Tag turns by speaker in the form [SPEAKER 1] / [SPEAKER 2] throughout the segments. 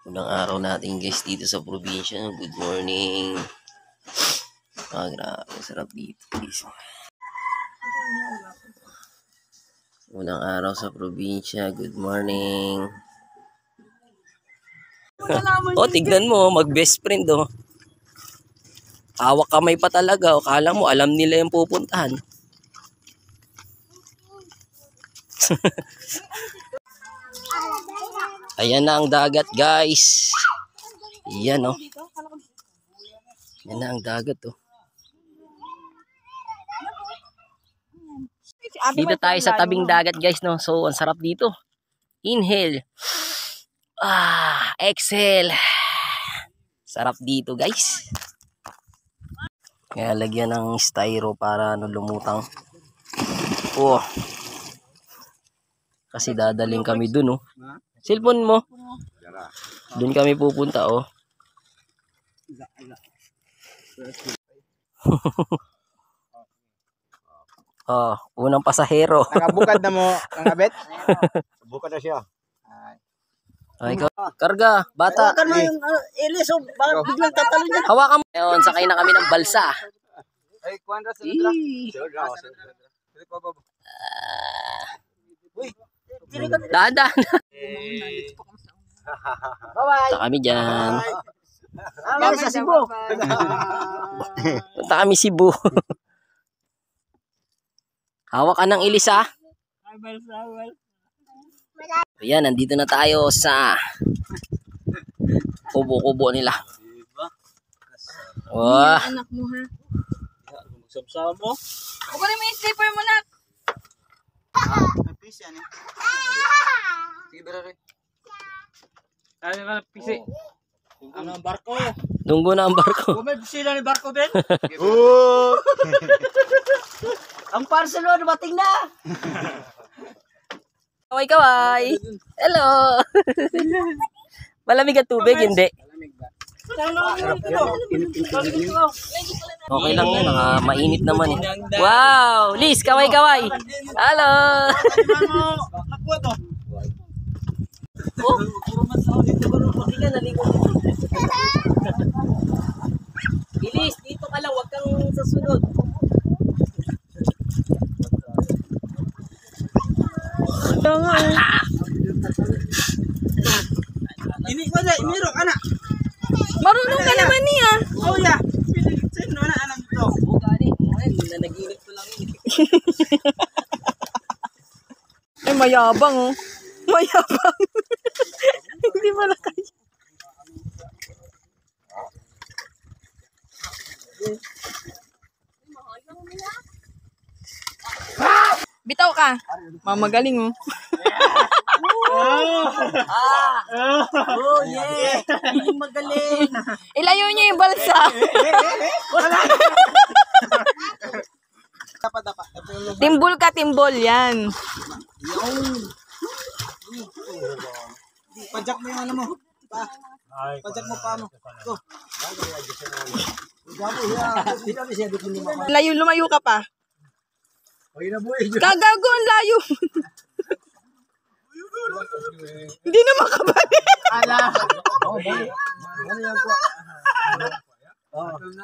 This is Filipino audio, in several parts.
[SPEAKER 1] Unang araw natin guys dito sa probinsya. Good morning. Grabe, sarap dito guys. Unang araw sa probinsya. Good morning. Oh, tignan mo, mag best friend oh. Hawak kamay pa talaga. O, kala mo, alam nila yung pupuntahan. Ayan na ang dagat guys. Yan oh. Yan na ang dagat oh. Dito tayo sa tabing dagat guys no. So ang sarap dito. Inhale. Exhale. Sarap dito guys. Kaya lagyan ng styro para lumutang. Oh. Kasi dadaling kami dun oh. Cellphone mo. Dun kami pupunta oh. Unang pasahero.
[SPEAKER 2] Nakabukad na mo, nangabet? Bukad na siya.
[SPEAKER 1] Ay, karga, bata.
[SPEAKER 3] Hawakan mo yung ilis, biglang tatalo niya.
[SPEAKER 1] Hawakan mo. Ngayon, sakay na kami ng balsa.
[SPEAKER 2] Ay, kuwanda sa nandra.
[SPEAKER 1] Dahan-dahan.
[SPEAKER 3] Bye-bye.
[SPEAKER 1] Punta kami dyan.
[SPEAKER 3] Bye sa Cebu.
[SPEAKER 1] Punta kami Cebu. Hawak ka ng ilis ha. Ayan, nandito na tayo sa kubo-kubo nila. Wah.
[SPEAKER 3] Anak mo ha.
[SPEAKER 2] Magsabsama mo.
[SPEAKER 3] Kukunin mo yung slipper mo na.
[SPEAKER 2] Pisi yan eh. Sige, bera rin. Ano nga, pisi. Ang barko.
[SPEAKER 1] Tunggo na ang barko.
[SPEAKER 2] May sila ni barko din.
[SPEAKER 3] Ang parcel mo, dumating na.
[SPEAKER 1] Kaway-kaway. Hello. Malamig ang tubig, hindi. Okay lang yun, mainit naman eh. Wow, Liz, kaway-kaway. Hello. Liz, dito ka lang, wag kang sasunod.
[SPEAKER 2] Ini ko na, imirok, anak.
[SPEAKER 3] Marunong ka naman niya.
[SPEAKER 2] Oh, ya. Sino na anak ito?
[SPEAKER 1] Nanaginip ko lang yun.
[SPEAKER 3] Ay, mayabang oh. Mayabang. Hindi pala kayo. Bitaw ka. Mamagaling oh.
[SPEAKER 1] Oh, yeah. Hindi magaling.
[SPEAKER 3] Ilayo niyo yung balsa. Timbol ka, timbol. Yan.
[SPEAKER 2] Pajak mo yung ano mo. Pajak mo pa mo. Go.
[SPEAKER 3] Layo, lumayo ka pa. Gagago ang layo. Hindi na makabalik.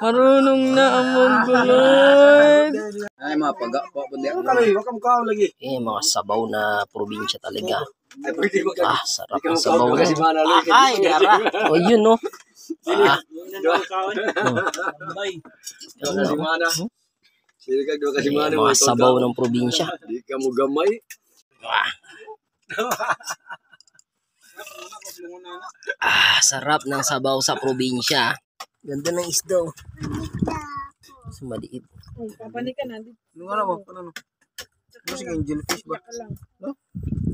[SPEAKER 3] Marunong na ang mongoloid.
[SPEAKER 2] Ay, mga pagka po lagi.
[SPEAKER 1] Mga sabaw na probinsya talaga. Sarap ang
[SPEAKER 2] Ikaw
[SPEAKER 1] sabaw.
[SPEAKER 2] kasi mana lagi.
[SPEAKER 1] Ay, dara. Oh, yun no.
[SPEAKER 2] Kasi mana. Sila ka dua kasi mana.
[SPEAKER 1] Mga sabaw ng probinsya.
[SPEAKER 2] Di ka mo gamay.
[SPEAKER 1] Sarap ng sabaw sa probinsya. Ganda ng isda. Mas maliit.
[SPEAKER 3] Papanikan na.
[SPEAKER 2] Ano nga mo? Ano? Sige, jellyfish ba?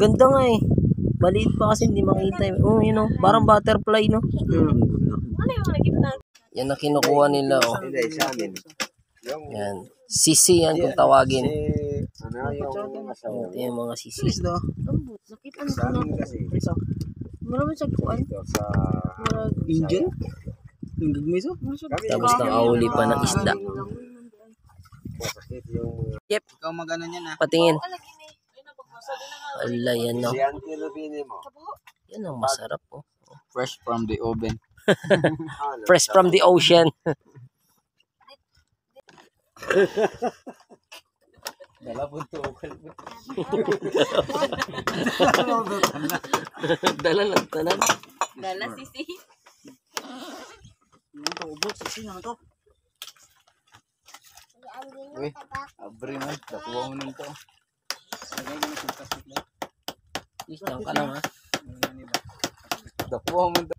[SPEAKER 1] Ganda nga eh. Maliit pa kasi hindi makita. Oh, you know, parang butterfly, no?
[SPEAKER 3] Ano yung nagip na?
[SPEAKER 1] Yan ang kinukuha nila, oh.
[SPEAKER 2] Hindi, sa amin.
[SPEAKER 1] Yan. Sisi yan kung tawagin.
[SPEAKER 2] Ano yung asawa?
[SPEAKER 1] Ito yung mga sisi.
[SPEAKER 3] Ambot. Nakita mo
[SPEAKER 2] Sa
[SPEAKER 3] na.
[SPEAKER 2] amin kasi.
[SPEAKER 3] Marami sa kuan.
[SPEAKER 2] Sa
[SPEAKER 3] Indian?
[SPEAKER 2] Hindi mo iso?
[SPEAKER 1] Tapos nakauli pa ng isda. Yep.
[SPEAKER 2] Ikaw mag-ano niyan ha?
[SPEAKER 1] Patingin. Ala, yan no.
[SPEAKER 2] Si Auntie Rubini mo.
[SPEAKER 1] Yan ang masarap, oh.
[SPEAKER 2] Fresh from the oven.
[SPEAKER 1] Fresh from the ocean.
[SPEAKER 2] Dala po ito.
[SPEAKER 1] Dala lang tanan.
[SPEAKER 3] Dala sisi.
[SPEAKER 2] Uy, abri man. Nakuha mo nito.
[SPEAKER 1] Isang ka lang ha.
[SPEAKER 2] Nakuha mo nito.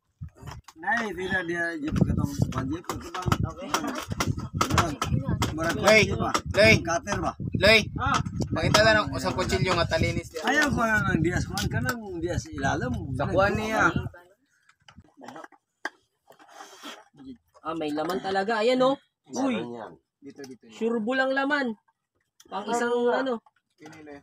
[SPEAKER 4] Nay, tidak dia jeep ketong banjir itu bang.
[SPEAKER 2] Lay, lay,
[SPEAKER 4] Kater ba?
[SPEAKER 2] lay. Pakita lang ako sa kutsilyo nga talinis niya.
[SPEAKER 4] Ayaw ko na ng dias kuan ka nang dias ilalim.
[SPEAKER 2] Sakuan niya.
[SPEAKER 1] Ah, may laman talaga. Ayan oh. Uy,
[SPEAKER 2] Dito.
[SPEAKER 1] sure bulang laman. Pang isang ano.
[SPEAKER 2] Pinili.